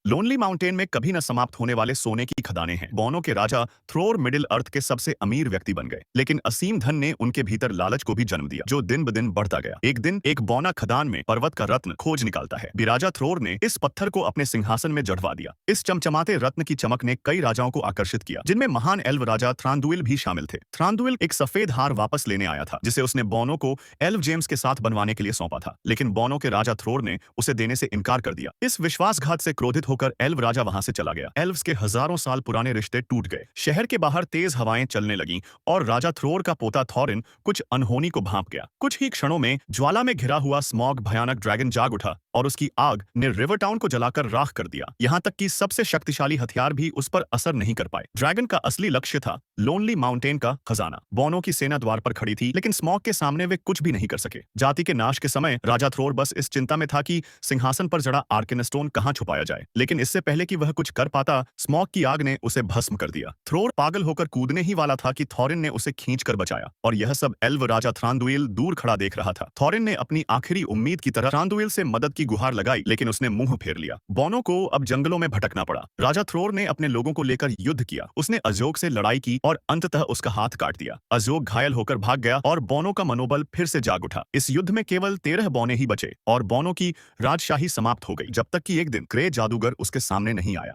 Lonely mountain में कभी न समाप्त होने वाले सोने की खदानें हैं। बौनों के राजा थ्रोर मिडिल अर्थ के सबसे अमीर व्यक्ति बन गए, लेकिन असीम धन ने उनके भीतर लालच को भी जन्म दिया, जो दिन ब दिन बढ़ता गया। एक दिन एक बौना खदान में पर्वत का रत्न खोज निकालता है। राजा थ्रोर ने इस पत्थर को अपने सिंहासन में जड़वा दिया। इस चमचमाते रत्न की चमक ने कई राजाओं को आकर्षित किया, जिनमें महान एल्व राजा थ्रांदुइल भी शामिल थे। थ्रांदुइल एक सफेद हार वापस लेने आया था, जिसे उसने बौनों को एल्व जेम्स के साथ बनवाने के लिए सौंपा था, लेकिन बौनों के राजा थ्रोर ने उसे देने से इनकार कर दिया। इस विश्वासघात से क्रोधित होकर एल्व राजा वहां से चला गया। एल्व्स के हजारों साल पुराने रिश्ते टूट गए। शहर के बाहर तेज हवाएं चलने लगीं और राजा थ्रोर का पोता थॉरिन कुछ अनहोनी को भांप गया। कुछ ही क्षणों में ज्वाला में घिरा हुआ स्मॉग भयानक ड्रैगन जाग उठा और उसकी आग ने रिवर टाउन को जलाकर राख कर दिया। यहाँ तक कि सबसे शक्तिशाली हथियार भी उस पर असर नहीं कर पाए। ड्रैगन का असली लक्ष्य था लोनली माउंटेन का खजाना। बौनों की सेना द्वार पर खड़ी थी, लेकिन स्मॉग के सामने वे कुछ भी नहीं कर सके। जाति के नाश के समय राजा थ्रोर बस इस चिंता में था कि सिंहासन पर जड़ा आर्केनस्टोन कहां छुपाया जाए, लेकिन इससे पहले कि वह कुछ कर पाता, स्मॉग की आग ने उसे भस्म कर दिया। थ्रोर पागल होकर कूदने ही वाला था कि थॉरिन ने उसे खींचकर बचाया, और यह सब एल्व राजा थ्रांदुइल दूर खड़ा देख रहा था। थॉरिन ने अपनी आखिरी उम्मीद की तरह थ्रांदुइल से मदद की गुहार लगाई, लेकिन उसने मुंह फेर लिया। बौनों को अब जंगलों में भटकना पड़ा। राजा थ्रोर ने अपने लोगों को लेकर युद्ध किया। उसने अजोग से लड़ाई की और अंततः उसका हाथ काट दिया। अजोग घायल होकर भाग गया और बौनों का मनोबल फिर से जाग उठा। इस युद्ध में केवल 13 बौने ही बचे और बौनों की राजशाही समाप्त हो गई, जब तक कि एक दिन ग्रे जादूगर उसके सामने नहीं आया।